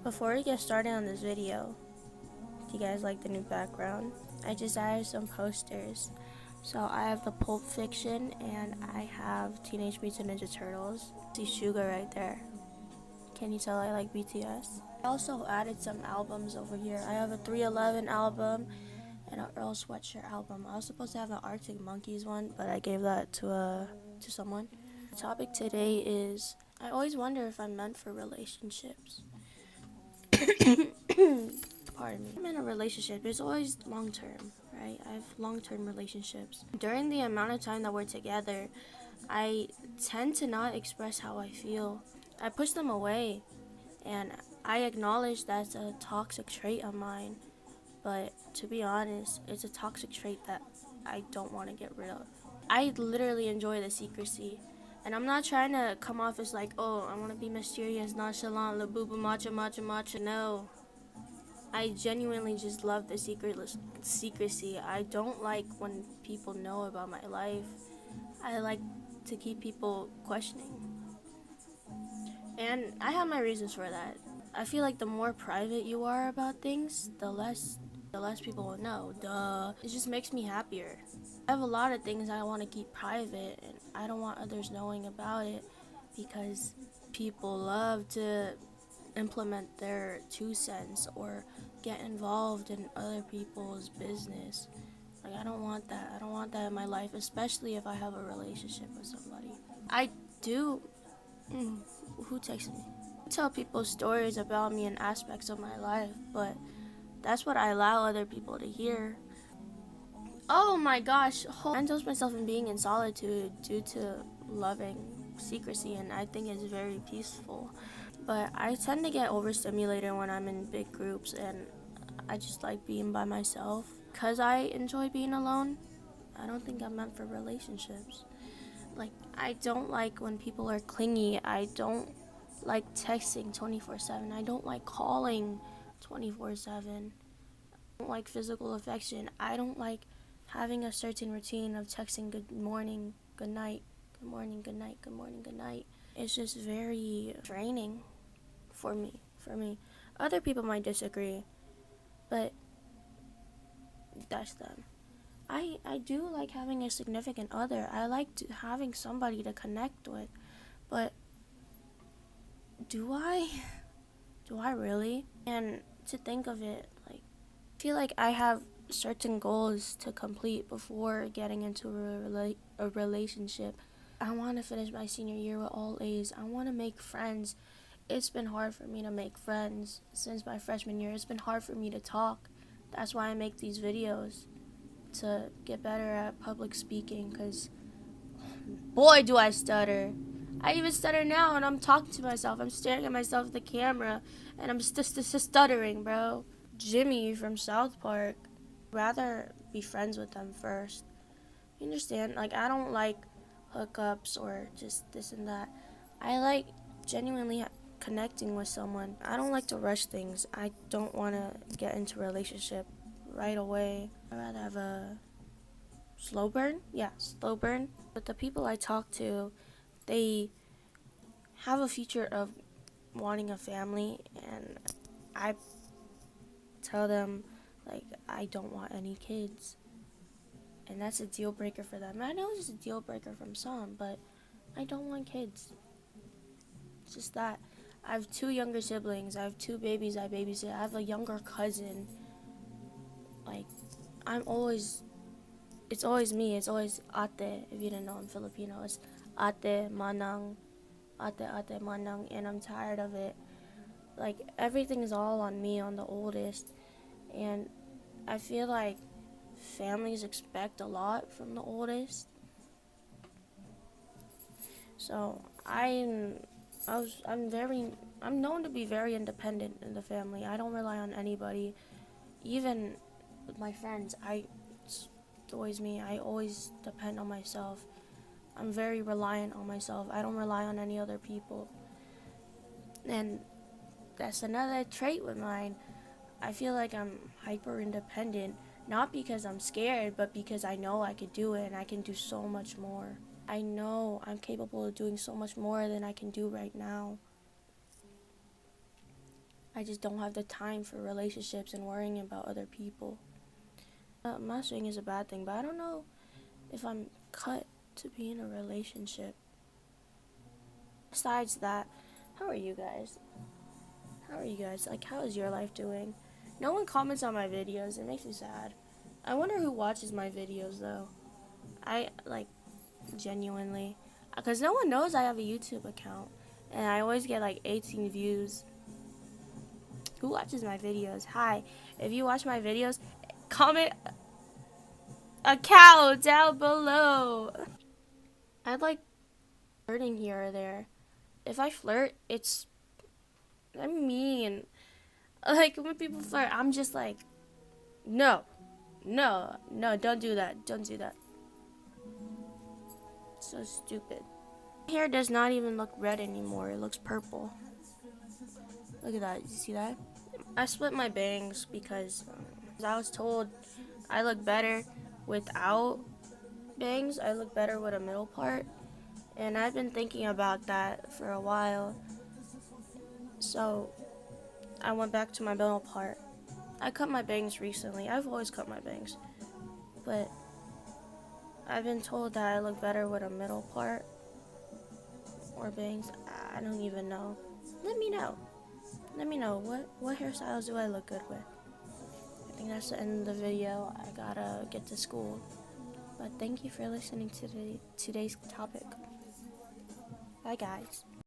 Before we get started on this video, do you guys like the new background? I just added some posters. So I have the Pulp Fiction and I have Teenage Mutant Ninja Turtles. See Sugar right there. Can you tell I like BTS? I also added some albums over here. I have a 311 album and an Earl Sweatshirt album. I was supposed to have an Arctic Monkeys one, but I gave that to someone. The topic today is, I always wonder if I'm meant for relationships. Pardon me. I'm in a relationship. It's always long term, right? I have long term relationships. During the amount of time that we're together, I tend to not express how I feel. I push them away, and I acknowledge that's a toxic trait of mine. But to be honest, it's a toxic trait that I don't want to get rid of. I literally enjoy the secrecy. And I'm not trying to come off as like, oh, I want to be mysterious, nonchalant, la boo boo, matcha, matcha, matcha. No. I genuinely just love the secrecy. I don't like when people know about my life. I like to keep people questioning. And I have my reasons for that. I feel like the more private you are about things, the less people will know. Duh. It just makes me happier. I have a lot of things I want to keep private, and I don't want others knowing about it because people love to implement their 2 cents or get involved in other people's business. Like, I don't want that. I don't want that in my life, especially if I have a relationship with somebody. I do. Who texted me? I tell people stories about me and aspects of my life, but that's what I allow other people to hear. Oh my gosh, I indulge myself in being in solitude due to loving secrecy, and I think it's very peaceful. But I tend to get overstimulated when I'm in big groups, and I just like being by myself. Because I enjoy being alone, I don't think I'm meant for relationships. Like, I don't like when people are clingy. I don't like texting 24/7. I don't like calling 24/7. I don't like physical affection. I don't like having a certain routine of texting good morning, good night, good morning, good night, good morning, good night. It's just very draining for me. Other people might disagree, but that's them. I do like having a significant other. I like having somebody to connect with, but do I? Do I really? And to think of it, like, I feel like I have certain goals to complete before getting into a relationship. I want to finish my senior year with all A's. I want to make friends. It's been hard for me to make friends since my freshman year. It's been hard for me to talk. That's why I make these videos, to get better at public speaking, because boy do I stutter. I even stutter now, and I'm talking to myself. I'm staring at myself at the camera, and I'm just stuttering, bro. Jimmy from South Park. Rather be friends with them first. You understand? Like, I don't like hookups or just this and that. I like genuinely connecting with someone. I don't like to rush things. I don't want to get into a relationship right away. I'd rather have a slow burn. Yeah, slow burn. But the people I talk to, they have a future of wanting a family, and I tell them, like, I don't want any kids. And that's a deal breaker for them. I know it's a deal breaker from some, but I don't want kids. It's just that. I have 2 younger siblings. I have 2 babies I babysit. I have a younger cousin. Like, it's always me. It's always ate. If you didn't know, I'm Filipino. It's ate, manang, ate, manang, and I'm tired of it. Like, everything is all on me, on the oldest. And I feel like families expect a lot from the oldest. So I'm known to be very independent in the family. I don't rely on anybody. Even with my friends, it's always me. I always depend on myself. I'm very reliant on myself. I don't rely on any other people. And that's another trait with mine. I feel like I'm hyper independent, not because I'm scared, but because I know I could do it, and I can do so much more. I know I'm capable of doing so much more than I can do right now. I just don't have the time for relationships and worrying about other people. I'm not saying it's a bad thing, but I don't know if I'm cut to be in a relationship. Besides that, how are you guys? How are you guys? Like, how is your life doing? No one comments on my videos. It makes me sad. I wonder who watches my videos, though. I, like, genuinely. Because no one knows I have a YouTube account. And I always get, like, 18 views. Who watches my videos? Hi. If you watch my videos, comment a cow down below. I'd like flirting here or there. If I flirt, I'm mean. Like, when people flirt, I'm just like, no, don't do that. Don't do that. So stupid. My hair does not even look red anymore. It looks purple. Look at that. You see that? I split my bangs because I was told I look better without bangs. I look better with a middle part. And I've been thinking about that for a while. So I went back to my middle part. I cut my bangs recently. I've always cut my bangs. But I've been told that I look better with a middle part or bangs. I don't even know. Let me know. Let me know what hairstyles do I look good with. I think that's the end of the video. I gotta get to school. But thank you for listening to today's topic. Bye guys.